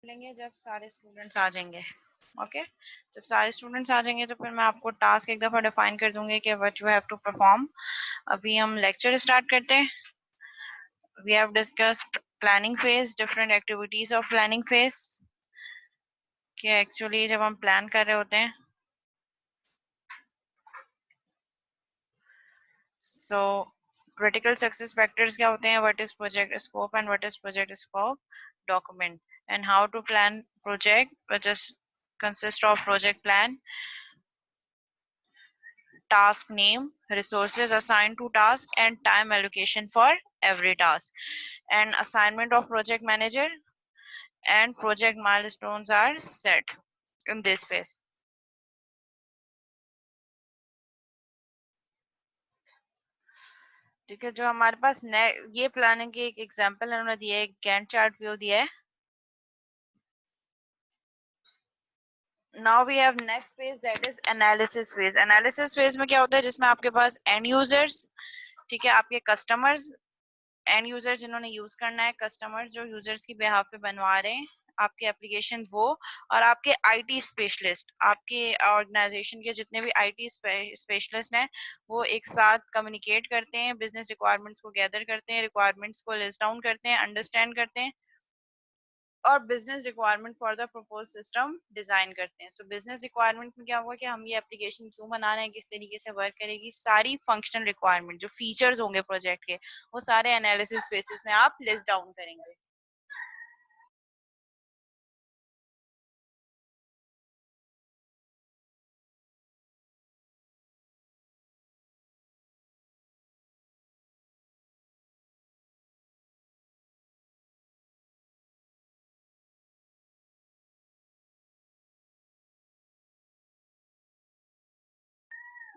लेंगे जब सारे स्टूडेंट्स आ जाएंगे। ओके, जब सारे स्टूडेंट्स आ जाएंगे तो फिर मैं आपको टास्क एक दफा डिफाइन कर दूंगी कि what you have to perform. अभी हम लेक्चर स्टार्ट करते हैं। We have discussed planning phase, different activities of planning phase, कि एक्चुअली जब हम प्लान कर रहे होते हैं, सो क्रिटिकल सक्सेस फैक्टर्स क्या होते हैं, what is project scope and what is project scope document, and how to plan project which is consist of project plan, task name, resources assigned to task, and time allocation for every task, and assignment of project manager, and project milestones are set in this phase. ठीक है, जो हमारे पास ये planning की एक example उन्होंने दिया है, गैंट चार्ट व्यू दिया है। Now we have next phase, that is analysis phase. Analysis phase में क्या होता है, जिसमें आपके पास एंड यूजर्स, ठीक है, आपके कस्टमर्स, एंड यूजर जिन्होंने यूज करना है, कस्टमर जो यूजर्स की बिहाफ पे बनवा रहे हैं आपके एप्लीकेशन, वो और आपके आईटी स्पेशलिस्ट, आपके ऑर्गेनाइजेशन के जितने भी आईटी स्पेशलिस्ट हैं, वो एक साथ कम्युनिकेट करते हैं, बिजनेस रिक्वायरमेंट्स को गैदर करते हैं, रिक्वायरमेंट्स को लिस्ट डाउन करते हैं, अंडरस्टैंड करते हैं, और business requirement for the propose system design करते हैं। सो बिजनेस रिक्वायरमेंट में क्या होगा कि हम ये एप्लीकेशन क्यों बना रहे हैं, किस तरीके से वर्क करेगी, सारी फंक्शनल रिक्वायरमेंट जो फीचर्स होंगे प्रोजेक्ट के, वो सारे एनालिसिस बेसिस में आप लिस्ट डाउन करेंगे।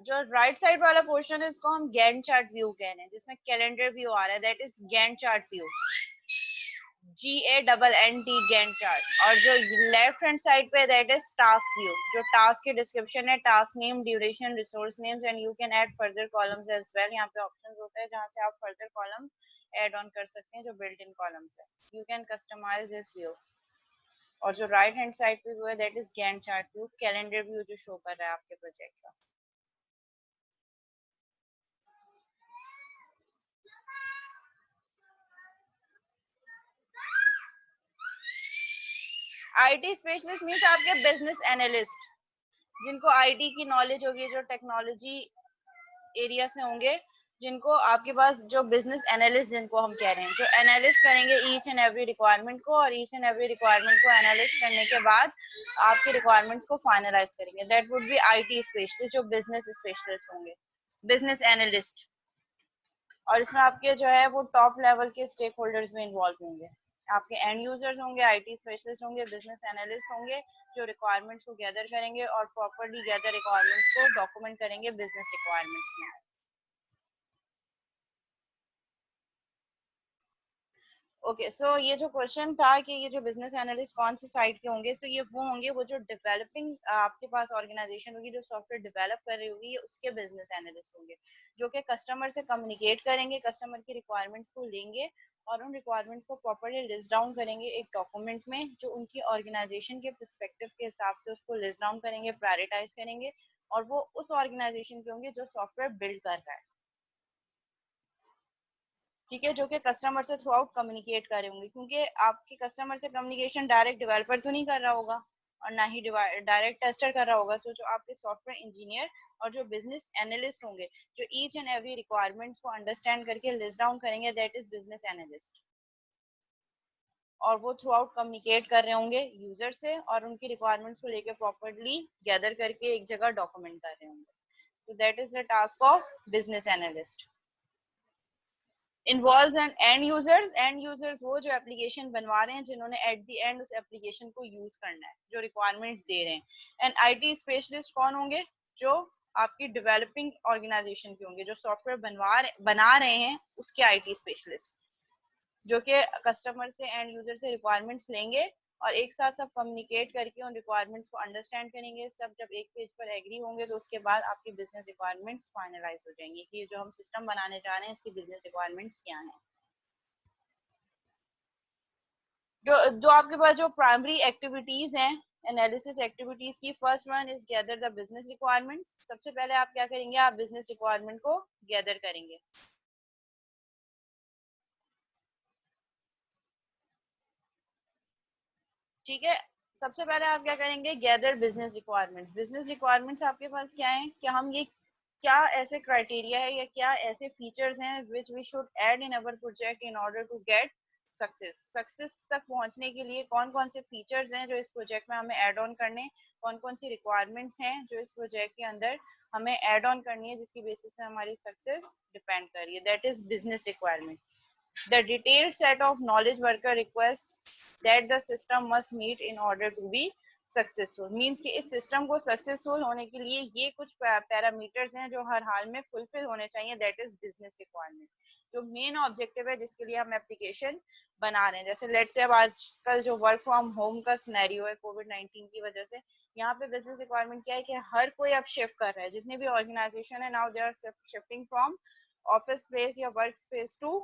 जो राइट साइड वाला पोर्शन है इसको हम गैंट चार्ट व्यू कह रहे हैं, जिसमें कैलेंडर व्यू आ रहा है, that is Gantt chart view, GANNT Gantt chart. और जो लेफ्ट हैंड साइड पे दैट इज टास्क व्यू, जो टास्क की डिस्क्रिप्शन है, task name, duration, resource names, and you can add further columns as well. यहाँ पे ऑप्शंस होता है जहाँ से आप फर्दर कॉलम्स ऐड ऑन कर सकते हैं, जो बिल्ट इन कॉलम्स है। You can customise this view. और जो राइट हैंड साइड पे व्यू है that is Gantt chart view, calendar view जो शो कर रहा है आपके प्रोजेक्ट का। आईटी स्पेशलिस्ट मींस आपके बिजनेस एनालिस्ट, जिनको आईटी की नॉलेज होगी, जो टेक्नोलॉजी एरिया से होंगे, जिनको आपके पास जो बिजनेस एनालिस्ट जिनको हम कह रहे हैं, जो एनालिस्ट करेंगे ईच एंड एवरी रिक्वायरमेंट को, और ईच एंड एवरी रिक्वायरमेंट को एनालिस्ट करने के बाद आपके रिक्वायरमेंट्स को फाइनलाइज करेंगे, that would be IT specialist, जो बिजनेस स्पेशलिस्ट होंगे, बिजनेस एनालिस्ट। और इसमें आपके जो है वो टॉप लेवल के स्टेक होल्डर्स में इन्वॉल्व होंगे, आपके एंड यूजर्स होंगे, आईटी स्पेशलिस्ट होंगे, बिजनेस एनालिस्ट होंगे, जो रिक्वायरमेंट्स को गैदर करेंगे और प्रॉपर्ली गैदर रिक्वायरमेंट्स को डॉक्यूमेंट करेंगे बिजनेस रिक्वायरमेंट्स में। ओके, सो ये जो क्वेश्चन था कि ये जो बिजनेस एनालिस्ट कौन सी साइड के होंगे, सो ये वो होंगे वो जो डेवलपिंग आपके पास ऑर्गेनाइजेशन होगी, जो सॉफ्टवेयर डेवलप कर रही होगी, ये उसके बिजनेस एनालिस्ट होंगे, जो कि कस्टमर से कम्युनिकेट करेंगे, कस्टमर की रिक्वायरमेंट्स को लेंगे और उन रिक्वायरमेंट्स को प्रॉपर्ली लिस्ट डाउन करेंगे एक डॉक्यूमेंट में, जो उनकी ऑर्गेनाइजेशन के पर्सपेक्टिव के हिसाब से उसको लिस्ट डाउन करेंगे, प्रायोरिटाइज करेंगे, और वो उस ऑर्गेनाइजेशन के होंगे जो सॉफ्टवेयर बिल्ड कर रहा है, ठीक है, जो कि कस्टमर से थ्रू आउट कम्युनिकेट कर रहे होंगे, क्योंकि आपके कस्टमर से कम्युनिकेशन डायरेक्ट डेवलपर तो नहीं कर रहा होगा और ना ही डायरेक्ट टेस्टर कर रहा होगा। तो जो आपके सॉफ्टवेयर इंजीनियर और जो बिजनेस एनालिस्ट होंगे, जो ईच एंड एवरी रिक्वायरमेंट्स को अंडरस्टैंड करके लिस्ट डाउन करेंगे, दैट इज बिजनेस एनालिस्ट। और वो थ्रू आउट कम्युनिकेट कर रहे होंगे यूजर से और उनकी रिक्वायरमेंट्स को लेकर प्रॉपर्ली गैदर करके एक जगह डॉक्यूमेंट कर रहे होंगे। तो that is the task of business analyst. Involve and and users, and users वो जो एप्लीकेशन बनवा रहे हैं, जिन्होंने एट द एंड उस एप्लीकेशन को यूज करना है, जो रिक्वायरमेंट्स दे रहे हैं। एंड आईटी स्पेशलिस्ट कौन होंगे, जो आपकी डेवलपिंग ऑर्गेनाइजेशन के होंगे, जो सॉफ्टवेयर बना रहे हैं उसके आईटी स्पेशलिस्ट, जो कि कस्टमर से एंड यूजर से रिक्वायरमेंट्स लेंगे और एक साथ सब कम्युनिकेट करके उन रिक्वायरमेंट्स को अंडरस्टैंड करेंगे, सब जब एक पेज पर एग्री होंगे तो उसके बाद आपकी बिजनेस रिक्वायरमेंट्स फाइनलाइज हो जाएंगी कि ये जो हम सिस्टम बनाने जा रहे हैं इसकी बिजनेस रिक्वायरमेंट्स क्या हैं। जो आपके पास जो प्राइमरी एक्टिविटीज हैं एनालिसिस एक्टिविटीज की, first one is gather the business requirements. सबसे पहले आप क्या करेंगे, आप बिजनेस रिक्वायरमेंट को गैदर करेंगे। ठीक है, सबसे पहले आप क्या करेंगे, gather business requirement. Business requirements आपके पास क्या है कि हम ये क्या ऐसे क्राइटेरिया है या क्या ऐसे फीचर्स हैं which we should add in our project in order to get success. Success तक पहुंचने के लिए कौन कौन से फीचर्स हैं जो इस प्रोजेक्ट में हमें ऐड ऑन करने, कौन कौन सी रिक्वायरमेंट्स हैं जो इस प्रोजेक्ट के अंदर हमें ऐड ऑन करनी है जिसकी बेसिस पे हमारी सक्सेस डिपेंड कर रही है, that is business requirement. The detailed set of knowledge worker requests that the system must meet in order to be successful. Means कि इस सिस्टम को सक्सेसफुल होने के लिए ये कुछ पैरामीटर्स हैं जो हर हाल में फुलफिल होने चाहिए, दैट इज बिजनेस रिक्वायरमेंट। जो मेन ऑब्जेक्टिव है जिसके लिए हम एप्लीकेशन बना रहे हैं, जैसे लेट से अब आजकल जो वर्क फ्रॉम होम का सिनेरियो है कोविड-19 की वजह से, यहाँ पे बिजनेस रिक्वायरमेंट क्या है कि हर कोई अब शिफ्ट कर रहा है, जितने भी ऑर्गेनाइजेशन है now they are shifting from office place या work space to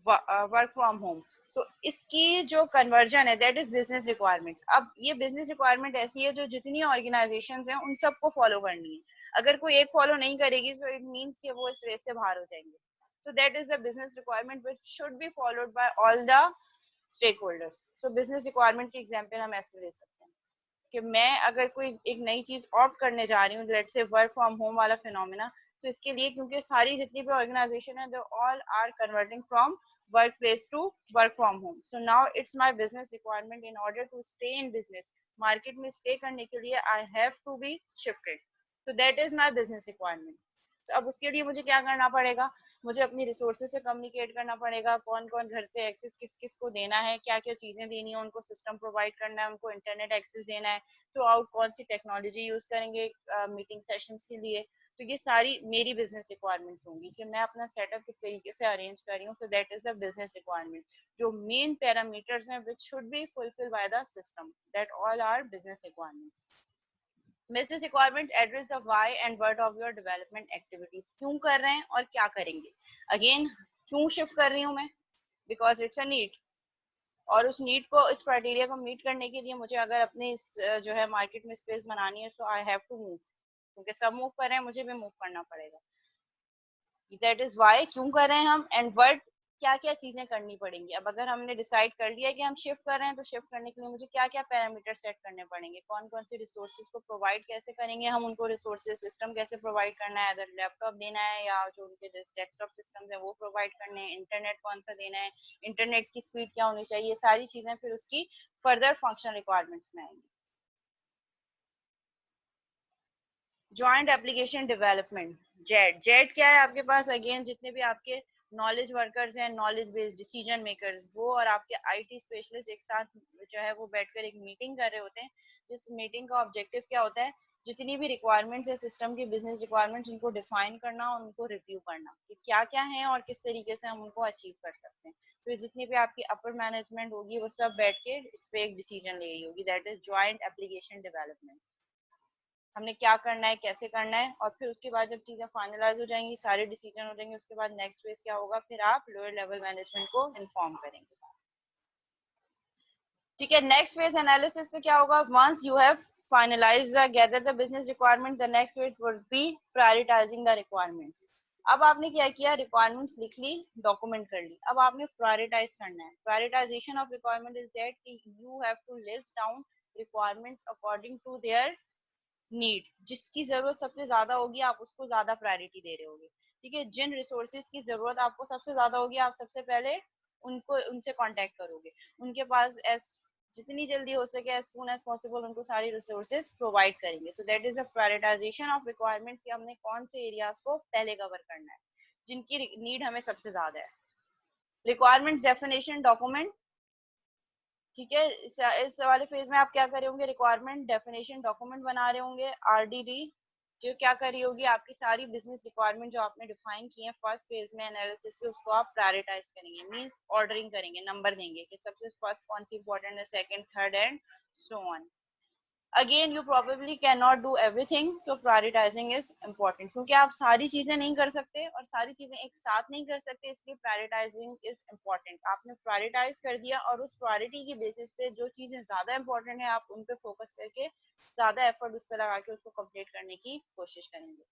work from home. So इसकी जो कन्वर्जन है दैट इज बिजनेस रिक्वायरमेंट्स। अब ये बिजनेस रिक्वायरमेंट ऐसी है जो जितनी ऑर्गेनाइजेशंस हैं उन सबको फॉलो करनी है। अगर कोई एक फॉलो नहीं करेगी सो इट मींस कि वो इस रेस से बाहर हो जाएंगे। so that is the business requirement which should be followed by all the stakeholders। so business requirement की एग्जांपल हम ऐसे ले सकते हैं कि मैं अगर कोई एक नई चीज ऑप्ट करने जा रही हूँ, let's say work from home वाला फिनोमिना, तो इसके लिए क्योंकि सारी जितनी भी ऑर्गेनाइजेशन है they all are converting from work place to work from home. So now it's my business requirement in order to stay in business, market में स्टे करने के लिए I have to be shifted. So that is my business requirement. तो अब उसके लिए मुझे क्या करना पड़ेगा, मुझे अपनी रिसोर्सेज से कम्युनिकेट करना पड़ेगा, कौन कौन घर से एक्सेस किस किस को देना है, क्या क्या चीजें देनी है, उनको सिस्टम प्रोवाइड करना है, उनको इंटरनेट एक्सेस देना है, थ्रू आउट कौन सी टेक्नोलॉजी यूज करेंगे मीटिंग सेशंस के लिए। तो ये सारी मेरी बिजनेस रिक्वायरमेंट्स होंगी कि मैं अपना सेटअप किस तरीके से अरेंज कर रही हूँ। So that is the business requirement. जो मेन पैरामीटर्स हैं which should be fulfil by the system, that all are business requirements. Business requirement address the why and what of your development activities. क्यों कर रहे हैं और क्या करेंगे। Again क्यों शिफ्ट कर रही हूँ मैं, बिकॉज इट्स अ नीड। और उस नीड को, इस क्राइटेरिया को मीट करने के लिए मुझे अगर अपनी जो है मार्केट में स्पेस बनानी है सो आई हैव टू मूव, क्योंकि सब मूव कर रहे हैं मुझे भी मूव करना पड़ेगा। दैट इज वाई, क्यों कर रहे हैं हम, एंड वर्ड क्या क्या चीजें करनी पड़ेंगी। अब अगर हमने डिसाइड कर लिया कि हम शिफ्ट कर रहे हैं तो शिफ्ट करने के लिए मुझे क्या क्या पैरामीटर सेट करने पड़ेंगे, कौन कौन से रिसोर्सेज को प्रोवाइड कैसे करेंगे हम, उनको रिसोर्सेज सिस्टम कैसे प्रोवाइड करना है, अगर लैपटॉप देना है या जो उनके डेस्कटॉप सिस्टम है वो प्रोवाइड करने हैं, इंटरनेट कौन सा देना है, इंटरनेट की स्पीड क्या होनी चाहिए, ये सारी चीजें फिर उसकी फर्दर फंक्शनल रिक्वायरमेंट्स में आएंगी। Joint application development, Z. Z क्या है आपके पास, अगेन जितने भी आपके नॉलेज वर्कर्स हैं, नॉलेज बेस्ड डिसीजन मेकर्स, वो और आपके आईटी स्पेशलिस्ट एक साथ जो है वो बैठकर एक मीटिंग कर रहे होते हैं। जिस मीटिंग का ऑब्जेक्टिव क्या होता है, जितनी भी रिक्वायरमेंट्स है सिस्टम की, बिजनेस रिक्वायरमेंट्स, उनको डिफाइन करना और उनको रिव्यू करना कि क्या क्या है और किस तरीके से हम उनको अचीव कर सकते हैं। तो जितनी भी आपकी अपर मैनेजमेंट होगी वो सब बैठ के इस पे एक डिसीजन ले रही होगी, that is joint application development. हमने क्या करना है, कैसे करना है, और फिर उसके बाद जब चीजें फाइनलाइज हो जाएंगी, सारे डिसीजन हो जाएंगे, उसके बाद नेक्स्ट फेज क्या होगा, फिर आप लोअर लेवल मैनेजमेंट को इन्फॉर्म करेंगे। ठीक है, नेक्स्ट फेज एनालिसिस में क्या होगा, once you have finalise gather the business requirement, the next phase would be prioritising the requirements. अब आपने क्या किया, रिक्वायरमेंट्स लिख ली, डॉक्यूमेंट कर ली, अब आपने प्रायोरिटाइज करना है। Prioritisation of requirement is that you have to list down requirements according to their need. जिसकी जरूरत सबसे ज्यादा होगी आप उसको ज्यादा प्रायोरिटी दे रहे होगे। ठीक है, जिन रिसोर्सेज की जरूरत आपको सबसे ज्यादा होगी आप सबसे पहले उनको, उनसे कांटेक्ट करोगे, उनके पास एस जितनी जल्दी हो सके एज सून एज पॉसिबल उनको सारी रिसोर्सेज प्रोवाइड करेंगे। सो that is the prioritisation of requirements, कि हमने कौन से एरियाज को पहले कवर करना है जिनकी नीड हमें सबसे ज्यादा है। Requirement definition document. ठीक है, इस वाले फेज में आप क्या कर रहे होंगे, रिक्वायरमेंट डेफिनेशन डॉक्यूमेंट बना रहे होंगे, आरडीडी। जो क्या कर रही होगी, आपकी सारी बिजनेस रिक्वायरमेंट जो आपने डिफाइन की है फर्स्ट फेज में एनालिसिस के, उसको आप प्रायोरिटाइज करेंगे, मींस ऑर्डरिंग करेंगे, नंबर देंगे कि सबसे फर्स्ट कौन सी इंपॉर्टेंट है, second, third and so on. Again you probably can not do everything, so prioritising is important, क्योंकि आप सारी चीजें नहीं कर सकते और सारी चीजें एक साथ नहीं कर सकते, इसलिए प्रायोरिटाइजिंग इज इम्पोर्टेंट। आपने प्रायोरिटाइज कर दिया और उस प्रायोरिटी की बेसिस पे जो चीजें ज्यादा इंपॉर्टेंट है आप उन पे फोकस करके ज्यादा एफर्ट उस पर लगा के उसको कंप्लीट करने की कोशिश करेंगे।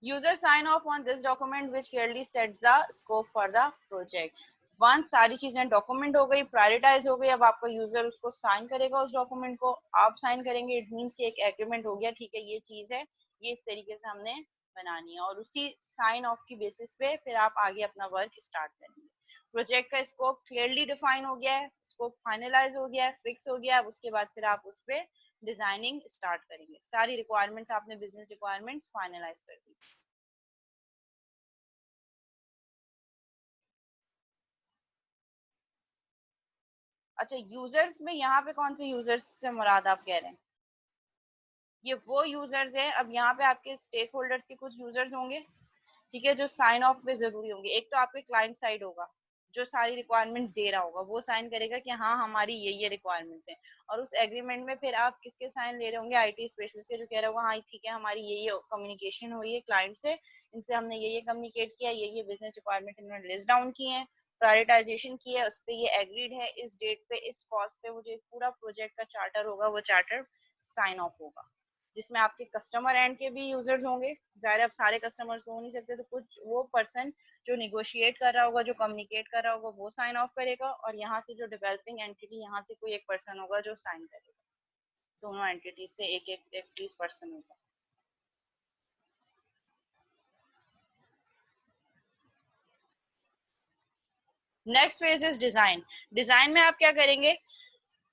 User sign off on this document which clearly sets the scope for the project. Once सारी चीजें डॉक्यूमेंट हो गई, प्रायोरिटाइज हो गई, अब आपका यूजर उसको साइन करेगा, उस डॉक्यूमेंट को आप साइन करेंगे, इट मींस कि एक एग्रीमेंट हो गया, ठीक है ये चीज है, ये इस तरीके से हमने बनानी है, और उसी साइन ऑफ की बेसिस पे फिर आप आगे अपना वर्क स्टार्ट करेंगे। प्रोजेक्ट का स्कोप क्लियरली डिफाइन हो गया है, स्कोप फाइनलाइज हो गया है, फिक्स हो गया है, उसके बाद फिर आप उस पर डिजाइनिंग स्टार्ट करेंगे। सारी रिक्वायरमेंट्स आपने बिजनेस रिक्वायरमेंट्स फाइनलाइज कर दी। अच्छा, यूजर्स में यहाँ पे कौन से यूजर्स से मुराद आप कह रहे हैं? ये वो यूजर्स हैं, अब यहाँ पे आपके स्टेक होल्डर्स के कुछ यूजर्स होंगे, ठीक है, जो साइन ऑफ पे जरूरी होंगे। एक तो आपके क्लाइंट साइड होगा जो सारी रिक्वायरमेंट दे रहा होगा, वो साइन करेगा कि हाँ हमारी ये रिक्वायरमेंट्स हैं, और उस एग्रीमेंट में फिर आप किसके साइन ले रहे होंगे? आईटी स्पेशलिस्ट के, जो कह रहा होगा हाँ ठीक है हमारी ये कम्युनिकेशन हुई है क्लाइंट से, इनसे हमने ये कम्युनिकेट किया, ये बिजनेस रिक्वायरमेंट इन्होंने लिस्ट डाउन की है, प्रायोरिटाइजेशन की है, उस पर ये एग्रीड है, इस डेट पे इस कॉस्ट पे, मुझे पूरा प्रोजेक्ट का चार्टर होगा, वो चार्टर साइन ऑफ होगा, जिसमें आपके कस्टमर एंड के भी यूजर्स होंगे। जाहिर है अब सारे कस्टमर्स तो हो नहीं सकते, तो कुछ वो पर्सन जो निगोशिएट कर रहा होगा, जो कम्युनिकेट कर रहा होगा, वो साइन ऑफ करेगा, और यहाँ से जो डेवलपिंग एंटिटी, यहाँ से कोई एक पर्सन होगा जो साइन करेगा। दोनों एंटिटी से एक एक पर्सन होगा। Next phase is design. Design में आप क्या करेंगे?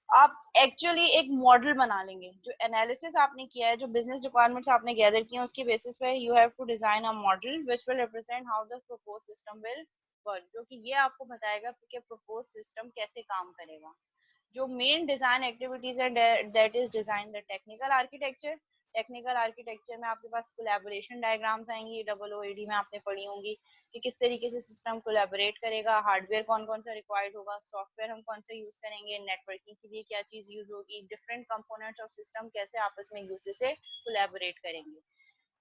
आप एक्चुअली एक मॉडल बना लेंगे, जो एनालिसिस आपने किया है, जो बिजनेस रिक्वायरमेंट्स आपने गैदर किए हैं, उसकी बेसिस पे you have to design a model which will represent how the propose system will work, जो कि ये आपको बताएगा कि प्रपोज सिस्टम कैसे काम करेगा। जो मेन डिजाइन एक्टिविटीज है, that is design the technical architecture. Technical architecture में आपके पास कोलैबोरेशन डायग्राम्स आएंगी, OOAD में आपने पढ़ी होंगी कि किस तरीके से सिस्टम कोलैबोरेट करेगा, हार्डवेयर कौन कौन सा रिक्वायर्ड होगा, सॉफ्टवेयर हम कौन सा यूज करेंगे, नेटवर्किंग के लिए क्या चीज यूज होगी, डिफरेंट कंपोनेंट्स ऑफ सिस्टम कैसे आपस में एक दूसरे से कोलैबोरेट करेंगे।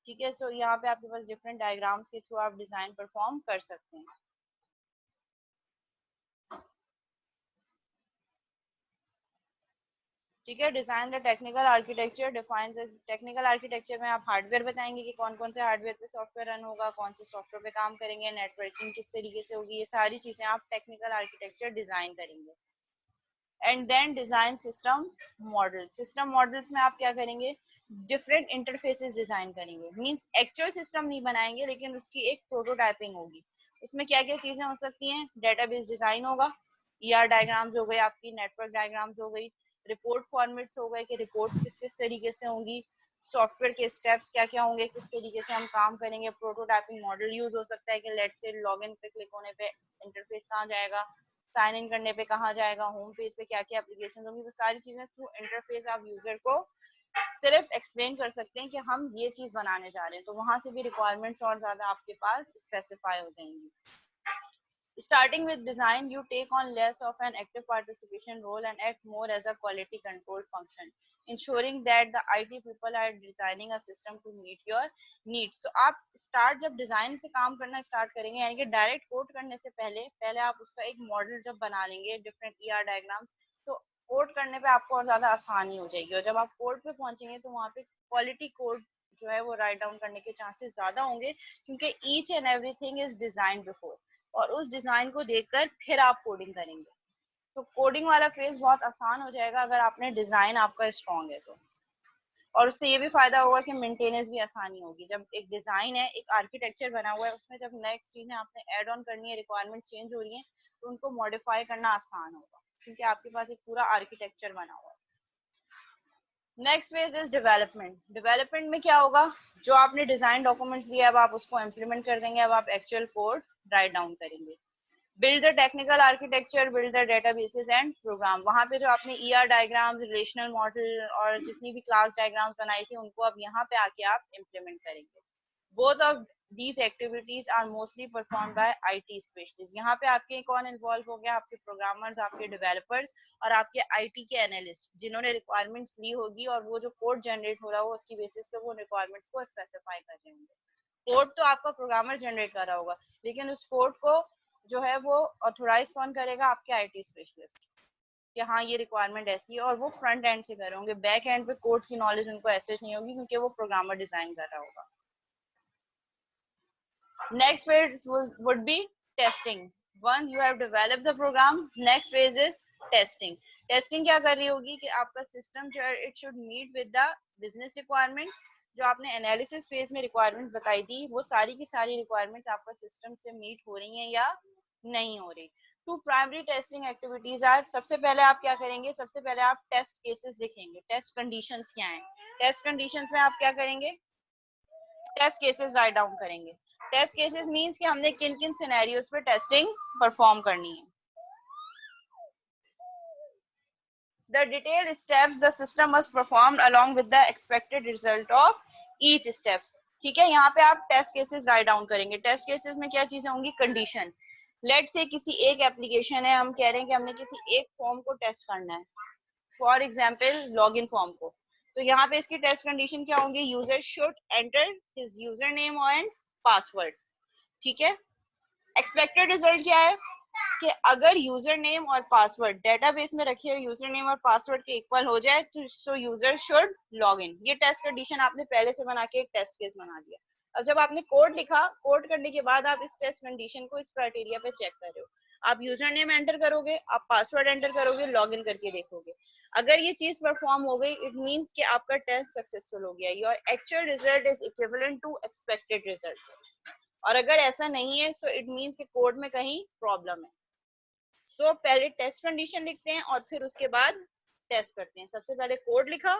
ठीक है, सो यहाँ पे आपके पास डिफरेंट डायग्राम्स के थ्रू आप डिजाइन परफॉर्म कर सकते हैं। ठीक है, design the technical architecture, define the technical architecture में आप हार्डवेयर बताएंगे कि कौन कौन से हार्डवेयर पे सॉफ्टवेयर रन होगा, कौन से सॉफ्टवेयर पे काम करेंगे, नेटवर्किंग किस तरीके से होगी, ये सारी चीजें आप टेक्निकल आर्किटेक्चर डिजाइन करेंगे। And then design system model. System models में आप क्या करेंगे? डिफरेंट इंटरफेसेस डिजाइन करेंगे, मींस एक्चुअल सिस्टम नहीं बनाएंगे, लेकिन उसकी एक प्रोटोटाइपिंग होगी। उसमें क्या क्या चीजें हो सकती हैं? डेटाबेस डिजाइन होगा, ईआर डायग्राम्स हो गए, आपकी नेटवर्क डायग्राम्स हो गई, रिपोर्ट फॉर्मेट्स हो गए कि रिपोर्ट्स किस किस तरीके से होंगी, सॉफ्टवेयर के स्टेप्स क्या क्या होंगे, किस तरीके से हम काम करेंगे। प्रोटोटाइपिंग मॉडल यूज हो सकता है कि लेट से लॉगिन पे क्लिक होने पे इंटरफेस कहाँ जाएगा, साइन इन करने पे कहाँ जाएगा, होम पेज पे क्या क्या एप्लीकेशन होंगी, वो सारी चीजें थ्रू इंटरफेस आप यूजर को सिर्फ एक्सप्लेन कर सकते हैं कि हम ये चीज बनाने जा रहे हैं, तो वहां से भी रिक्वायरमेंट्स और ज्यादा आपके पास स्पेसिफाई हो जाएंगी। Starting with design, you take on less of an active participation role and act more as a quality control function, ensuring that the IT people are designing a system to meet your needs. तो आप start जब design से काम करना start करेंगे, यानी कि direct code करने से पहले पहले आप उसका एक model जब बना लेंगे, different ER diagrams, तो कोड करने पे आपको और ज्यादा आसानी हो जाएगी, और जब आप कोड पे पहुंचेंगे तो वहाँ पे क्वालिटी कोड जो है वो राइट डाउन करने के चांसेस ज्यादा होंगे, क्योंकि each and everything is design before, और उस डिजाइन को देखकर फिर आप कोडिंग करेंगे, तो कोडिंग वाला फेज बहुत आसान हो जाएगा अगर आपने डिजाइन आपका स्ट्रॉन्ग है तो। और उससे ये भी फायदा होगा कि मेंटेनेंस भी आसानी होगी। जब एक डिजाइन है, एक आर्किटेक्चर बना हुआ है, उसमें जब नेक्स्ट चीजें आपने ऐड ऑन करनी है, रिक्वायरमेंट चेंज हो रही है, तो उनको मॉडिफाई करना आसान होगा, क्योंकि आपके पास एक पूरा आर्किटेक्चर बना हुआ है। Next phase is development. Development में क्या होगा? जो आपने डिजाइन डॉक्यूमेंट्स दिया, अब आप उसको इम्प्लीमेंट कर देंगे, अब आप एक्चुअल कोड राइट डाउन करेंगे। Build the technical architecture, build the databases and program. वहां पे जो आपने ईआर डायग्राम, रिलेशनल मॉडल और जितनी भी क्लास डायग्राम्स बनाई थी, उनको अब यहाँ पे आके आप इम्प्लीमेंट करेंगे। Both of these activities are mostly performed by IT specialists. यहाँ पे आपके कौन इन्वॉल्व हो गया, आपके प्रोग्रामर्स, आपके डेवलपर्स और आपके आईटी के एनालिस्ट, जिन्होंने रिक्वायरमेंट्स ली होगी और वो जो कोड जनरेट हो रहा हो उसकी बेसिस पे वो रिक्वायरमेंट्स को स्पेसिफाई कर रहे होंगे। कोड तो आपका प्रोग्रामर जनरेट कर रहा होगा, लेकिन उस कोड को जो है वो ऑथोराइज कौन करेगा, आपके आईटी स्पेशलिस्ट, कि हाँ ये रिक्वायरमेंट ऐसी है, और वो फ्रंट एंड से कर रहे होंगे, बैक एंड पे कोड की नॉलेज उनको ऐसे नहीं होगी क्योंकि वो प्रोग्रामर डिजाइन कर रहा होगा। Next phase would be testing. Once you have developed the program, next phase is testing. Testing क्या कर रही होगी कि आपका system जो है it should meet with the business requirement. जो आपने analysis phase में requirements बताई थी, वो सारी की सारी requirements आपका system से meet हो रही हैं या नहीं हो रही। Two primary testing activities are, सबसे पहले आप क्या करेंगे, सबसे पहले आप test cases लिखेंगे, test conditions क्या हैं। Test conditions में आप क्या करेंगे, टेस्ट केसेस राइट डाउन करेंगे। टेस्ट केसेस मींस कि हमने किन किन सिनेरियोज पे टेस्टिंग परफॉर्म करनी है। The detailed steps the system must perform along with the expected result of each steps. ठीक है, यहाँ पे आप टेस्ट केसेस राइट डाउन करेंगे। टेस्ट केसेस में क्या चीजें होंगी, कंडीशन। लेट से किसी एक एप्लीकेशन है, हम कह रहे हैं कि हमने किसी एक फॉर्म को टेस्ट करना है, फॉर एग्जाम्पल लॉगिन फॉर्म को, तो यहाँ पे इसकी टेस्ट कंडीशन क्या होंगी, user should enter his user name and password. ठीक है, एक्सपेक्टेड रिजल्ट क्या है कि अगर यूजर नेम और पासवर्ड डेटाबेस में रखे हुए यूजर नेम और पासवर्ड के इक्वल हो जाए तो सो यूजर शुड लॉग इन। ये टेस्ट कंडीशन आपने पहले से बना के एक टेस्ट केस बना दिया। अब जब आपने कोड लिखा, कोड करने के बाद आप इस टेस्ट कंडीशन को इस क्राइटेरिया पे चेक कर रहे हो। आप यूजर नेम एंटर करोगे, आप पासवर्ड एंटर करोगे, लॉग इन करके देखोगे। अगर ये चीज परफॉर्म हो गई, इट मींस कि आपका टेस्ट सक्सेसफुल हो गया, your actual result is equivalent to expected result. और अगर ऐसा नहीं है सो इट मींस कि कोड में कहीं प्रॉब्लम है। सो पहले टेस्ट कंडीशन लिखते हैं और फिर उसके बाद टेस्ट करते हैं। सबसे पहले कोड लिखा,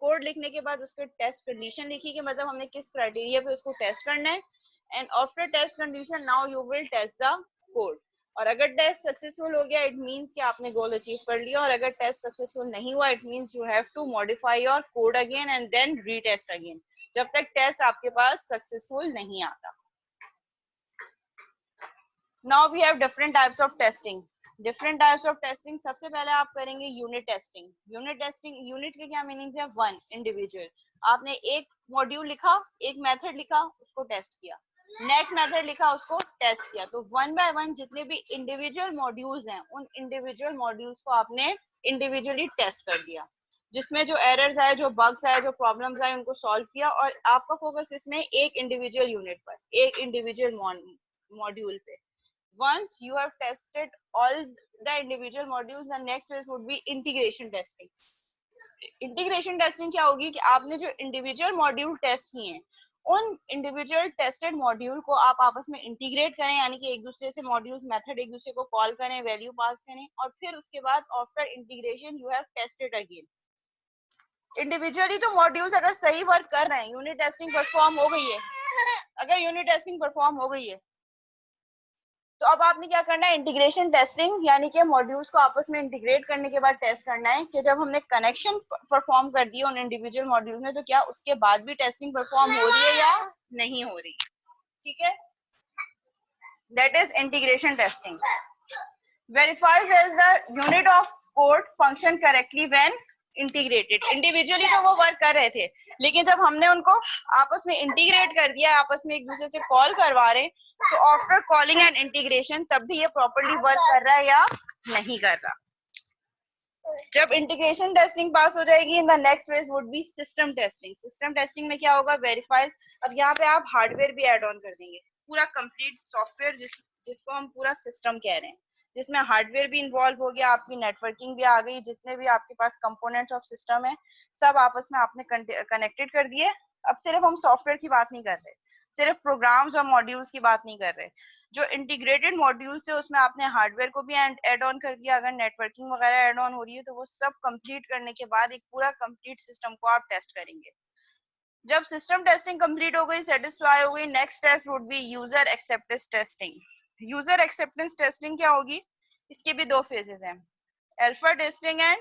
कोड लिखने के बाद उसके टेस्ट कंडीशन लिखी कि मतलब हमने किस क्राइटेरिया पे उसको टेस्ट करना है। And after test condition now you will test the code. और अगर टेस्ट सक्सेसफुल हो गया, इट मींस कि आपने गोल अचीव कर लिया, और अगर टेस्ट सक्सेसफुल नहीं हुआ, it means you have to modify your code again and then retest again, जब तक टेस्ट आपके पास सक्सेसफुल नहीं आता। Now we have different types of testing. Different types of testing. सबसे पहले आप करेंगे unit testing. Unit testing, unit के क्या मीनिंग्स है, वन, इंडिविजुअल। आपने एक मॉड्यूल लिखा, एक मेथड लिखा, उसको टेस्ट किया, नेक्स्ट मेथड लिखा, उसको टेस्ट किया। तो वन बाय वन जितने भी इंडिविजुअल मॉड्यूल्स हैं, उन इंडिविजुअल मॉड्यूल्स को आपने इंडिविजुअली टेस्ट कर दिया, जिसमें जो एरर्स आए, जो बग्स आए, जो प्रॉब्लम्स आए, उनको सॉल्व किया। और आपका फोकस इसमें एक इंडिविजुअल यूनिट पर, एक इंडिविजुअल मॉड्यूल पे। Once you have tested all the individual modules, the next phase would be integration testing. Integration testing क्या होगी कि आपने जो individual module टेस्ट किए हैं, उन individual tested module को आप आपस में इंटीग्रेट करें, यानी कि एक दूसरे से मॉड्यूल्स मेथड एक दूसरे को कॉल करें, वैल्यू पास करें, और फिर उसके बाद after integration you have tested again. Individually तो मॉड्यूल्स अगर सही वर्क कर रहे हैं, यूनिट टेस्टिंग परफॉर्म हो गई है, अगर यूनिट टेस्टिंग परफॉर्म हो गई है, तो अब आपने क्या करना है, इंटीग्रेशन टेस्टिंग, यानी कि मॉड्यूल्स को आपस में इंटीग्रेट करने के बाद टेस्ट करना है कि जब हमने कनेक्शन परफॉर्म कर दिया उन इंडिविजुअल मॉड्यूल में, तो क्या उसके बाद भी टेस्टिंग परफॉर्म हो रही है या नहीं हो रही। ठीक है, that is integration testing. Verifies as the unit of code function correctly when integrated. Individually तो वो वर्क कर रहे थे, लेकिन जब हमने उनको आपस में इंटीग्रेट कर दिया, आपस में एक दूसरे से कॉल करवा रहे, तो आफ्टर कॉलिंग एंड इंटीग्रेशन तब भी ये प्रॉपर्ली वर्क कर रहा है या नहीं कर रहा। जब इंटीग्रेशन टेस्टिंग पास हो जाएगी, in the next phase would B system testing. System testing में क्या होगा, वेरीफाई। अब यहाँ पे आप हार्डवेयर भी ऐड ऑन कर देंगे, पूरा कंप्लीट सॉफ्टवेयर जिसको हम पूरा सिस्टम कह रहे हैं, जिसमें हार्डवेयर भी इन्वॉल्व हो गया, आपकी नेटवर्किंग भी आ गई, जितने भी आपके पास कंपोनेंट्स ऑफ सिस्टम है सब आपस में आपने कनेक्टेड कर दिए। अब सिर्फ हम सॉफ्टवेयर की बात नहीं कर रहे, सिर्फ प्रोग्राम्स और मॉड्यूल्स की बात नहीं कर रहे, जो इंटीग्रेटेड मॉड्यूल्स है उसमें आपने हार्डवेयर को भी ऐड ऑन कर दिया। अगर नेटवर्किंग वगैरह ऐड ऑन हो रही है तो वो सब कंप्लीट करने के बाद एक पूरा कंप्लीट सिस्टम को आप टेस्ट करेंगे। जब सिस्टम टेस्टिंग कंप्लीट हो गई, सेटिस्फाई हो गई, next test would be user acceptance testing. User acceptance testing क्या होगी, इसके भी दो फेजेस हैं, alpha testing and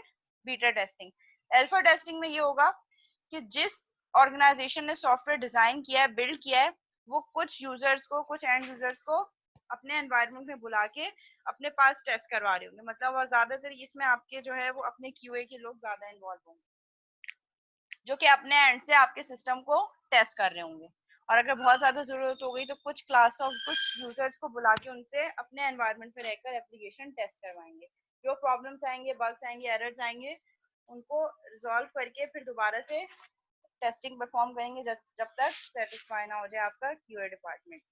beta testing. Alpha testing में ये होगा कि जिस ऑर्गेनाइजेशन ने सॉफ्टवेयर डिजाइन किया है, बिल्ड किया है, वो कुछ यूजर्स को, कुछ एंड यूजर्स को अपने एनवायरनमेंट में बुला के अपने पास टेस्ट करवा रहे होंगे। मतलब और ज्यादातर इसमें आपके जो है वो अपने क्यूए के लोग ज्यादा इन्वॉल्व होंगे, जो कि अपने एंड से आपके सिस्टम को टेस्ट कर रहे होंगे। और अगर बहुत ज्यादा जरूरत हो गई तो कुछ क्लास ऑफ कुछ यूजर्स को बुला के उनसे अपने एनवायरनमेंट में रहकर एप्लीकेशन टेस्ट करवाएंगे। जो प्रॉब्लम्स आएंगे, बग्स आएंगे, एरर्स आएंगे, उनको रिजॉल्व करके फिर दोबारा से टेस्टिंग परफॉर्म करेंगे जब तक सेटिस्फाई ना हो जाए आपका क्यूए डिपार्टमेंट।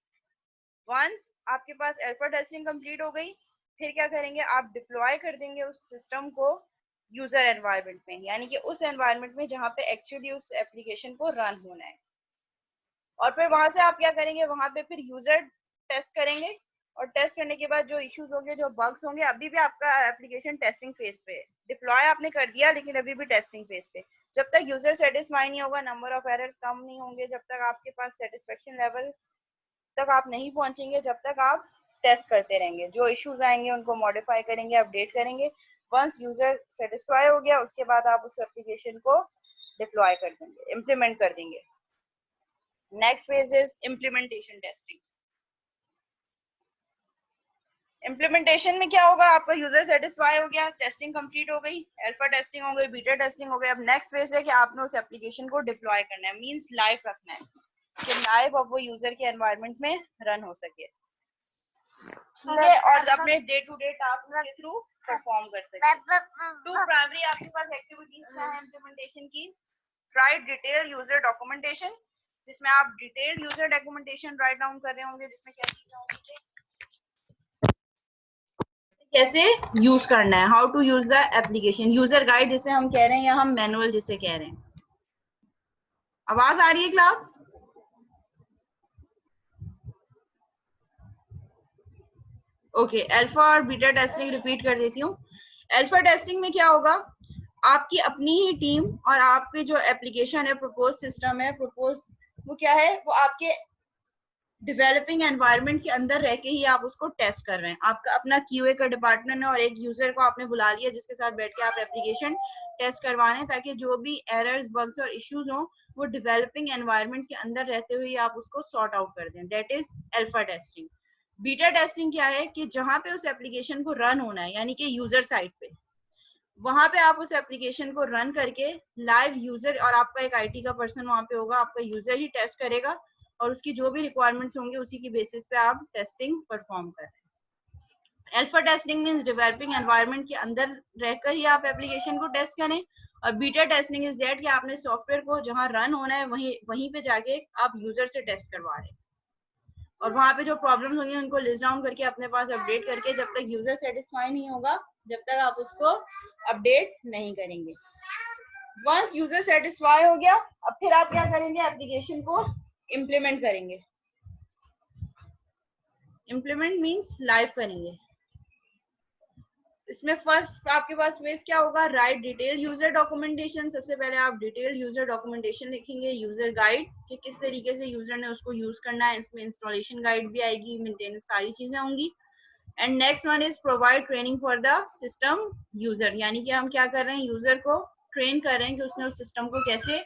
वंस आपके पास अल्फा टेस्टिंग कंप्लीट हो गई, फिर क्या करेंगे, आप डिप्लॉय कर देंगे उस सिस्टम को यूजर एनवायरनमेंट में, यानी कि उस एनवायरनमेंट में जहाँ पे एक्चुअली उस एप्लीकेशन को रन होना है। और फिर वहां से आप क्या करेंगे, वहां पे फिर यूजर टेस्ट करेंगे, और टेस्ट करने के बाद जो इश्यूज होंगे, जो बग्स होंगे, अभी भी आपका एप्लीकेशन टेस्टिंग फेज पे है। डिप्लॉय आपने कर दिया लेकिन अभी भी टेस्टिंग फेज पे। जब तक यूजर सेटिस्फाई नहीं होगा, नंबर ऑफ एरर्स कम नहीं होंगे, जब तक आपके पास सेटिस्फेक्शन लेवल तक आप नहीं पहुंचेंगे, जब तक आप टेस्ट करते रहेंगे। जो इश्यूज आएंगे उनको मॉडिफाई करेंगे, अपडेट करेंगे। वंस यूजर सेटिस्फाई हो गया, उसके बाद आप उस एप्लीकेशन को डिप्लॉय कर देंगे, इम्प्लीमेंट कर देंगे। Next phase is implementation testing. Implementation में क्या होगा, आपका यूजर सेटिस्फाई हो गया, टेस्टिंग कंप्लीट हो गई, अल्फा टेस्टिंग हो गई, बीटा टेस्टिंग हो गई। अब नेक्स्ट फेज है कि आपने उस एप्लीकेशन को डिप्लॉय करना है, मींस लाइव रखना है, कि लाइव अब वो यूजर के एनवायरनमेंट में रन हो सके, ठीक है, और अपने डे टू डे टास्क के थ्रू परफॉर्म कर सके। टू प्राइमरी आपके पास एक्टिविटीज क्या है इम्प्लीमेंटेशन की। राइट डिटेल यूजर डॉक्यूमेंटेशन, जिसमें आप detail user documentation write down कर रहे होंगे, जिसमें क्या चीजें होंगी, कैसे यूज करना है, how to use the application, user guide जिसे हम कह रहे हैं या हम मैनुअल जिसे कह रहे हैं। आवाज आ रही है क्लास? ओके, अल्फा और बीटा टेस्टिंग रिपीट कर देती हूँ। अल्फा टेस्टिंग में क्या होगा, आपकी अपनी ही टीम और आपके जो एप्लीकेशन है, प्रपोज सिस्टम है, प्रपोज वो क्या है, वो आपके डेवलपिंग एनवायरनमेंट के अंदर रह के ही आप उसको टेस्ट कर रहे हैं। आपका अपना क्यूए का डिपार्टमेंट है और एक यूजर को आपने बुला लिया जिसके साथ बैठ के आप एप्लीकेशन टेस्ट करवाने, ताकि जो भी एरर्स, बग्स और इश्यूज हो वो डेवलपिंग एनवायरनमेंट के अंदर रहते हुए आप उसको सॉर्ट आउट कर दें। That is alpha testing. Beta testing क्या है कि जहां पे उस एप्लीकेशन को रन होना है, यानी कि यूजर साइड पे, वहां पे आप उस एप्लीकेशन को रन करके लाइव यूजर, और आपका एक आईटी का पर्सन वहां पे होगा, आपका यूजर ही टेस्ट करेगा और उसकी जो भी रिक्वायरमेंट्स होंगे उसी की बेसिस पे आप टेस्टिंग परफॉर्म कर रहे हैं। Alpha testing means developing environment के अंदर रहकर ही आप एप्लीकेशन को टेस्ट करें, और बीटा टेस्टिंग इज दैट कि आपने सॉफ्टवेयर को जहां रन होना है वहीं वहीं पे जाके आप यूजर से टेस्ट करवा रहे हैं, और वहां पे जो प्रॉब्लम्स होंगी उनको लिस्ट डाउन करके अपने पास अपडेट करके, जब तक यूजर सेटिस्फाई नहीं होगा, जब तक आप उसको अपडेट नहीं करेंगे। वंस यूजर सेटिस्फाई हो गया, अब फिर आप क्या करेंगे, एप्लीकेशन को इम्प्लीमेंट करेंगे। इम्प्लीमेंट मींस लाइव करेंगे। इसमें फर्स्ट आपके पास फेज क्या होगा, राइट डिटेल यूजर डॉक्यूमेंटेशन। सबसे पहले आप डिटेल यूजर डॉक्यूमेंटेशन लिखेंगे, यूजर गाइड कि किस तरीके से यूजर ने उसको यूज करना है, इसमें इंस्टॉलेशन गाइड भी आएगी, मेंटेनेंस, सारी चीजें होंगी। And next one is provide training for the system user, यानी कि हम क्या कर रहे हैं, यूजर को ट्रेन कर रहे हैं कि उसने उस सिस्टम को कैसे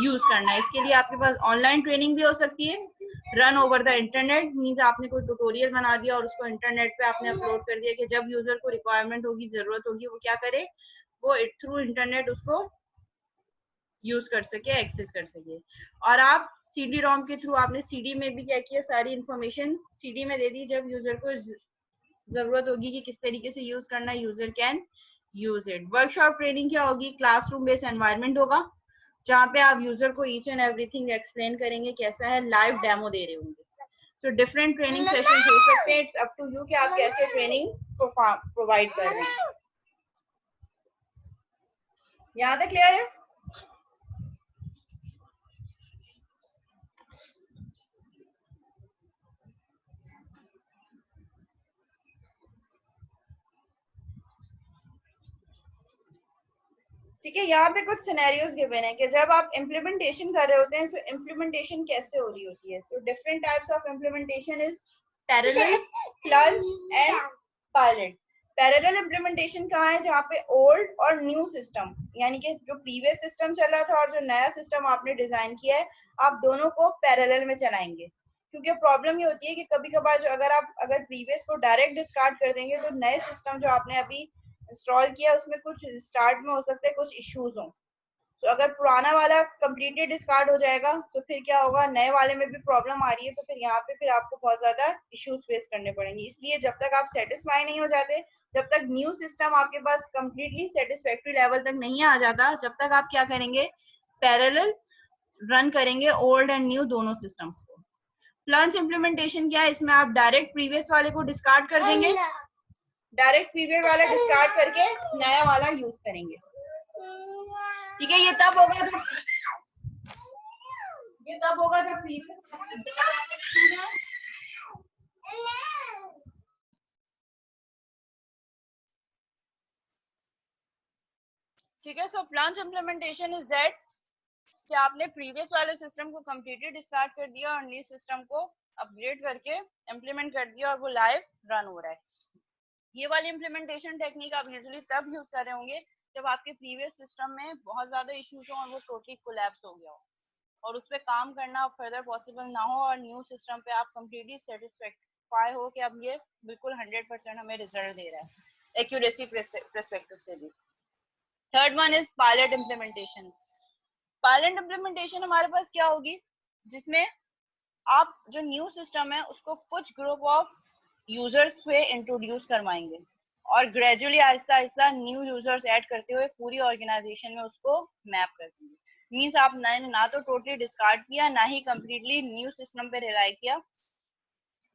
यूज करना है। इसके लिए आपके पास ऑनलाइन ट्रेनिंग भी हो सकती है, run over the internet, means आपने कोई ट्यूटोरियल बना दिया और उसको इंटरनेट पे आपने अपलोड कर दिया कि जब यूजर को रिक्वायरमेंट होगी, जरूरत होगी, वो क्या करे, वो थ्रू इंटरनेट उसको यूज कर सके, एक्सेस कर सके। और आप सीडी रोम के थ्रू, आपने सीडी में भी क्या किया, सारी इंफॉर्मेशन सीडी में दे दी, जब यूजर को जरूरत होगी कि किस तरीके से यूज करना है, user can use it. Workshop training क्या होगी, क्लासरूम बेस्ड एनवायरनमेंट होगा, जहाँ पे आप यूजर को ईच एंड एवरीथिंग एक्सप्लेन करेंगे, कैसा है, लाइव डेमो दे रहे होंगे। सो डिफरेंट ट्रेनिंग सेशंस हो सकते हैं, इट्स अप टू यू कि आप कैसे ट्रेनिंग प्रोवाइड कर रहे हैं। यहाँ तक क्लियर है? ठीक है, यहाँ पे कुछ सिनेरियोज गिवन है कि जब आप इम्प्लीमेंटेशन कर रहे होते हैं, तो इम्प्लीमेंटेशन कैसे हो रही होती है। So different types of implementation is parallel, clutch and pilot. Parallel implementation कहाँ है, जहाँ पे ओल्ड और न्यू सिस्टम, यानी कि जो प्रीवियस सिस्टम चल रहा था और जो नया सिस्टम आपने डिजाइन किया है, आप दोनों को पैरेलल में चलाएंगे। क्योंकि प्रॉब्लम ये होती है कि कभी कभार जो अगर प्रीवियस को डायरेक्ट डिस्कार्ड कर देंगे तो नए सिस्टम जो आपने अभी इंस्टॉल किया उसमें कुछ स्टार्ट में हो सकते हैं कुछ इश्यूज हों। तो अगर पुराना वाला कम्प्लीटली डिस्कार्ड हो जाएगा तो फिर क्या होगा, नए वाले में भी प्रॉब्लम आ रही है तो फिर यहाँ पे फिर आपको बहुत ज्यादा इश्यूज फेस करने पड़ेंगे। इसलिए जब तक आप सेटिस्फाई नहीं हो जाते, जब तक न्यू सिस्टम आपके पास कम्प्लीटली सेटिस्फैक्ट्री लेवल तक नहीं आ जाता, जब तक आप क्या करेंगे, पैरेलल रन करेंगे ओल्ड एंड न्यू दोनों सिस्टम्स को। प्लंज इम्प्लीमेंटेशन क्या है, इसमें आप डायरेक्ट प्रीवियस वाले को डिस्कार्ड कर देंगे, डायरेक्ट प्रीवियस वाला डिस्कार्ड करके नया वाला यूज करेंगे। ठीक है, ये तब होगा जब प्रीवियस ठीक है। सो प्लांट इम्प्लीमेंटेशन इज दैट कि आपने प्रीवियस वाले सिस्टम को कम्प्लीटली डिस्कार्ड कर दिया और न्यू सिस्टम को अपग्रेड करके इम्प्लीमेंट कर दिया और वो लाइव रन हो रहा है। ये वाली इम्प्लीमेंटेशन टेक्निक आप यूजुअली तब यूज कर रहे होंगे जब आपके प्रीवियस सिस्टम में बहुत ज्यादा इश्यूज हो और वो टोटली कोलैप्स हो गया हो और उस पर काम करना फर्दर पॉसिबल ना हो और न्यू सिस्टम पे आप कम्प्लीटली सेटिस्फाई हो कि अब ये बिल्कुल 100% हमें रिजल्ट दे रहा है एक्यूरेसी परस्पेक्टिव से भी। Third one is pilot implementation. Pilot implementation हमारे पास क्या होगी, जिसमें आप जो न्यू सिस्टम है उसको कुछ ग्रुप ऑफ यूजर्स पे इंट्रोड्यूस करवाएंगे और gradually Aahista Aahista new users add करते हुए पूरी ऑर्गेनाइजेशन में उसको मैप कर देंगे। मीन्स आप ना तो टोटली डिस्कार्ड किया, ना ही कम्प्लीटली न्यू सिस्टम पे रिलाई किया,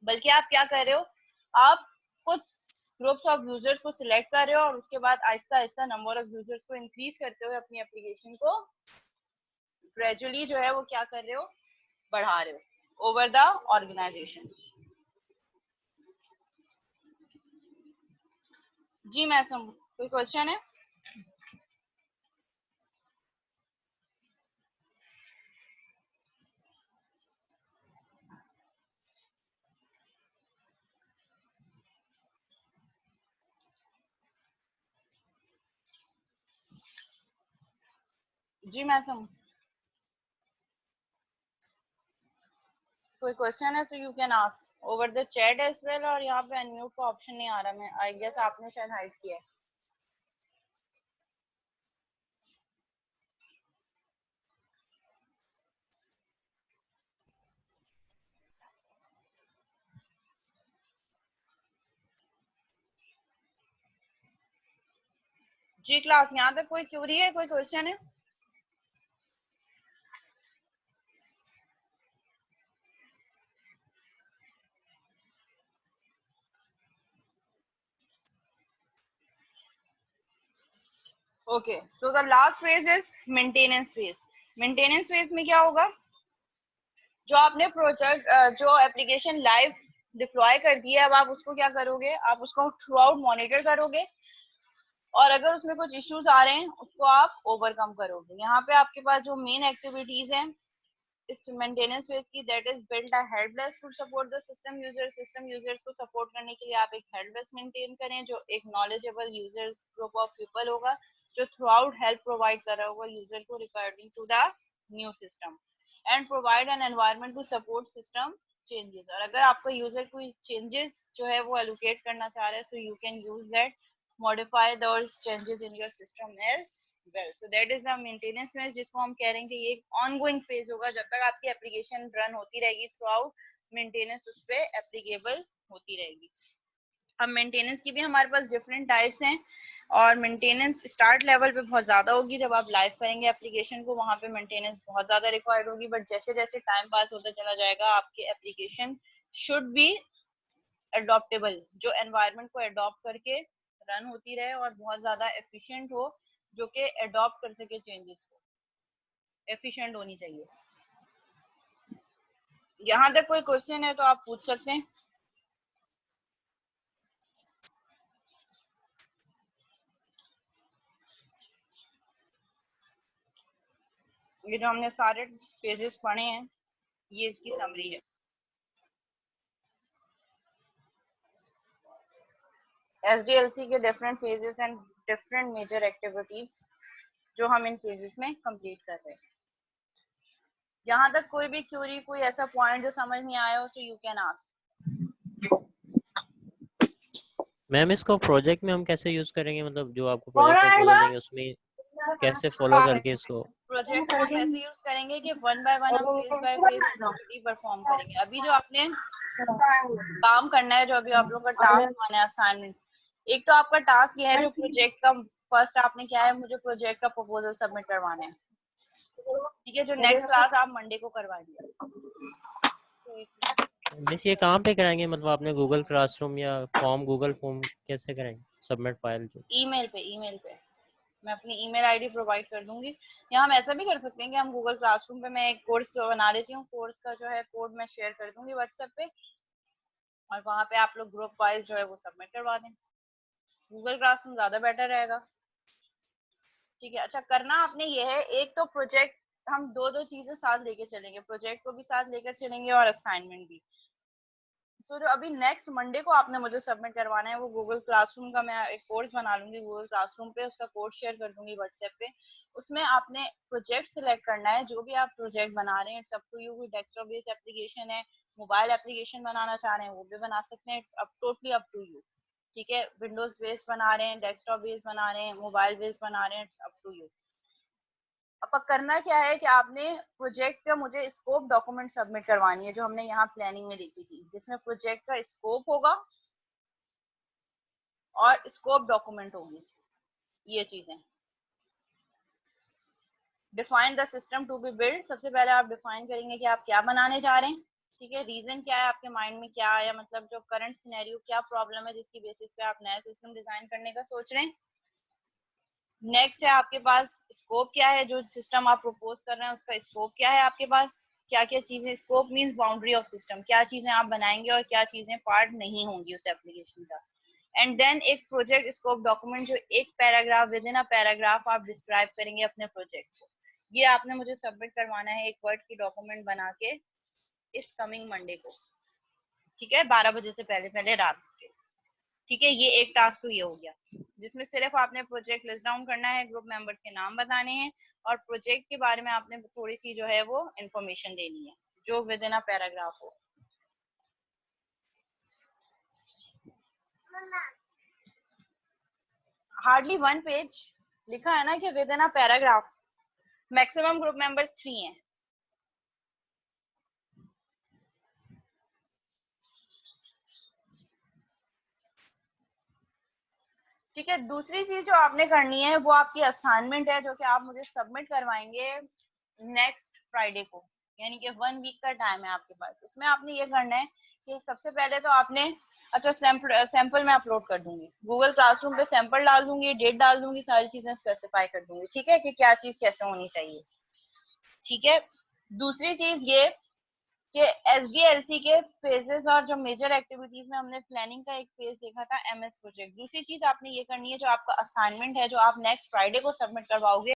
बल्कि आप क्या कर रहे हो, आप कुछ ग्रुप्स ऑफ यूजर्स को सिलेक्ट कर रहे हो और उसके बाद Aahista Aahista number of users को इंक्रीज करते हुए अपनी एप्लीकेशन को ग्रेजुअली जो है वो क्या कर रहे हो, बढ़ा रहे हो ओवर द ऑर्गेनाइजेशन। जी मैं कोई क्वेश्चन है? जी मैं कोई क्वेश्चन है तो you can ask over the chat as well, और यहाँ पे अनम्यूट का ऑप्शन नहीं आ रहा, मैं आई गेस आपने शायद हाइड किया है। जी क्लास, यहाँ तक कोई क्यूरी है, कोई क्वेश्चन है? Okay, so the last phase is maintenance phase. Maintenance phase में क्या होगा, जो आपने प्रोजेक्ट जो एप्लीकेशन लाइव डिप्लॉय कर दी है, अब आप उसको क्या करोगे, आप उसको थ्रू आउट मॉनिटर करोगे और अगर उसमें कुछ इश्यूज आ रहे हैं उसको आप ओवरकम करोगे। यहाँ पे आपके पास जो मेन एक्टिविटीज हैं इस मेंटेनेंस फेज की, that is build a help desk to support the system users को सपोर्ट करने के लिए आप एक हेल्प डेस्क मेंटेन करें जो एक knowledgeable users group of people होगा जो थ्रू आउट हेल्प प्रोवाइड कर रहा होगा यूजर को regarding to the new system and provide an environment to support system changes. और अगर आपका यूजर कोई चेंजेस जो है वो एलोकेट करना चाह रहा है, so you can use that modify those changes in your system as well. So that is the maintenance phase, जिसको हम कह रहे हैं कि ये एक ongoing phase होगा जब तक आपकी एप्लीकेशन रन होती रहेगी, throughout मेंटेनेंस उस पे एप्लीकेबल होती रहेगी। अब मेंटेनेंस की भी हमारे पास डिफरेंट टाइप्स हैं और मेंटेनेंस स्टार्ट लेवल पे बहुत ज्यादा होगी, जब आप लाइव करेंगे एप्लीकेशन को वहां पे मेंटेनेंस बहुत ज्यादा रिक्वायर्ड होगी, बट जैसे जैसे टाइम पास होता चला जाएगा आपकी एप्लीकेशन शुड बी एडॉप्टेबल, जो एनवायरनमेंट को एडॉप्ट करके रन होती रहे और बहुत ज्यादा एफिशिएंट हो, जो कि एडॉप्ट कर सके चेंजेस को, एफिशिएंट होनी चाहिए। यहाँ तक कोई क्वेश्चन है तो आप पूछ सकते हैं। ये जो हमने सारे पेजेस पढ़े हैं ये इसकी समरी है। एसडीएलसी के different phases and different major activities जो हम इन फेजेस में कंप्लीट कर रहे हैं। यहाँ तक कोई भी क्यूरी, कोई ऐसा पॉइंट जो समझ नहीं आया हो, so you can ask. Ma'am इसको प्रोजेक्ट में हम कैसे यूज करेंगे, मतलब जो आपको प्रोजेक्ट प्रपोजल देंगे उसमें कैसे फॉलो करके इसको? प्रोजेक्ट को हम ऐसे यूज करेंगे कि वन बाय वन हम phase by phase activity perform करेंगे। अभी जो आपने काम करना है, जो अभी आप लोग का टास्क आना है, असाइनमेंट, एक तो आपका टास्क ये है जो प्रोजेक्ट का, फर्स्ट आपने क्या है, मुझे प्रोजेक्ट का प्रपोजल सबमिट करवाना है, ठीक है, जो नेक्स्ट क्लास आप मंडे को करवाएंगे। मिस ये कहाँ पे कराएंगे, मतलब आपने गूगल क्लासरूम या फॉर्म, गूगल फॉर्म कैसे कराएंगे सबमिट फाइल जो? ईमेल पे, ईमेल पे मैं अपनी ईमेल आईडी प्रोवाइड कर दूंगी, या हम ऐसा भी कर सकते हैं कि हम गूगल क्लासरूम पे, मैं एक कोर्स बना लेती हूँ, कोर्स का जो है कोड मैं शेयर कर दूंगी व्हाट्सएप पे, और वहां पे आप लोग ग्रुप वाइज जो है वो सबमिट करवा दें। गूगल क्लासरूम ज्यादा बेटर रहेगा, ठीक है। अच्छा, करना आपने ये है, एक तो प्रोजेक्ट, हम दो दो चीजें साथ लेके चलेंगे, प्रोजेक्ट को भी साथ लेकर चलेंगे और असाइनमेंट भी। सो जो अभी नेक्स्ट मंडे को आपने मुझे सबमिट करवाना है, वो गूगल क्लासरूम का मैं एक कोर्स बना लूंगी गूगल क्लासरूम पे, उसका कोर्स शेयर कर दूंगी व्हाट्सएप पे। उसमें आपने प्रोजेक्ट सिलेक्ट करना है, जो भी आप प्रोजेक्ट बना रहे हैं, इट्स अप टू यू। कोई डेस्कटॉप बेस्ड एप्लीकेशन है, मोबाइल एप्लीकेशन बनाना चाह रहे हैं वो भी बना सकते हैं, it's up totally up to you, ठीक है। विंडोज बेस्ड बना रहे हैं, डेस्कटॉप बेस्ड बना रहे हैं, मोबाइल बेस्ड बना रहे हैं, इट्स अप टू यू। अब करना क्या है कि आपने प्रोजेक्ट का मुझे स्कोप डॉक्यूमेंट सबमिट करवानी है, जो हमने यहाँ प्लानिंग में देखी थी, जिसमें प्रोजेक्ट का स्कोप होगा और स्कोप डॉक्यूमेंट होगी, ये चीजें। Define the system to be build, सबसे पहले आप डिफाइन करेंगे कि आप क्या बनाने जा रहे हैं, ठीक है। रीजन क्या है आपके माइंड में, क्या आया, मतलब जो करंट सिनेरियो, क्या प्रॉब्लम है जिसकी बेसिस पे आप नया सिस्टम डिजाइन करने का सोच रहे हैं। नेक्स्ट है आपके पास स्कोप क्या है, जो सिस्टम आप प्रपोज कर रहे हैं उसका स्कोप क्या है आपके पास, क्या क्या चीजें, scope means boundary of system, क्या चीजें आप बनाएंगे और क्या चीजें पार्ट नहीं होंगी उस एप्लीकेशन का। एंड देन एक प्रोजेक्ट स्कोप डॉक्यूमेंट, जो एक paragraph, with in a paragraph आप डिस्क्राइब करेंगे अपने प्रोजेक्ट को। ये आपने मुझे सबमिट करवाना है एक वर्ड की डॉक्यूमेंट बना के इस कमिंग मंडे को, ठीक है, 12 बजे से पहले पहले रात के, ठीक है। ये एक टास्क तो ये हो गया, जिसमें सिर्फ आपने प्रोजेक्ट लिस्ट डाउन करना है, ग्रुप मेंबर्स के नाम बताने हैं, और प्रोजेक्ट के बारे में आपने थोड़ी सी जो है वो इंफॉर्मेशन देनी है, जो विद इन अ पैराग्राफ हो। हार्डली 1 पेज लिखा है ना कि with in a paragraph. Maximum group members 3 हैं, ठीक है। दूसरी चीज जो आपने करनी है वो आपकी असाइनमेंट है, जो कि आप मुझे सबमिट करवाएंगे नेक्स्ट फ्राइडे को, यानी कि 1 वीक का टाइम है आपके पास। उसमें आपने ये करना है कि सबसे पहले तो आपने, अच्छा, सैंपल मैं अपलोड कर दूंगी गूगल क्लासरूम पे, सैंपल डाल दूंगी, डेट डाल दूंगी, सारी चीजें स्पेसिफाई कर दूंगी, ठीक है, कि क्या चीज कैसे होनी चाहिए, ठीक है। दूसरी चीज ये कि एसडीएलसी के फेजेस और जो मेजर एक्टिविटीज में हमने प्लानिंग का एक फेज देखा था, एमएस प्रोजेक्ट। दूसरी चीज आपने ये करनी है, जो आपका असाइनमेंट है जो आप नेक्स्ट फ्राइडे को सबमिट करवाओगे,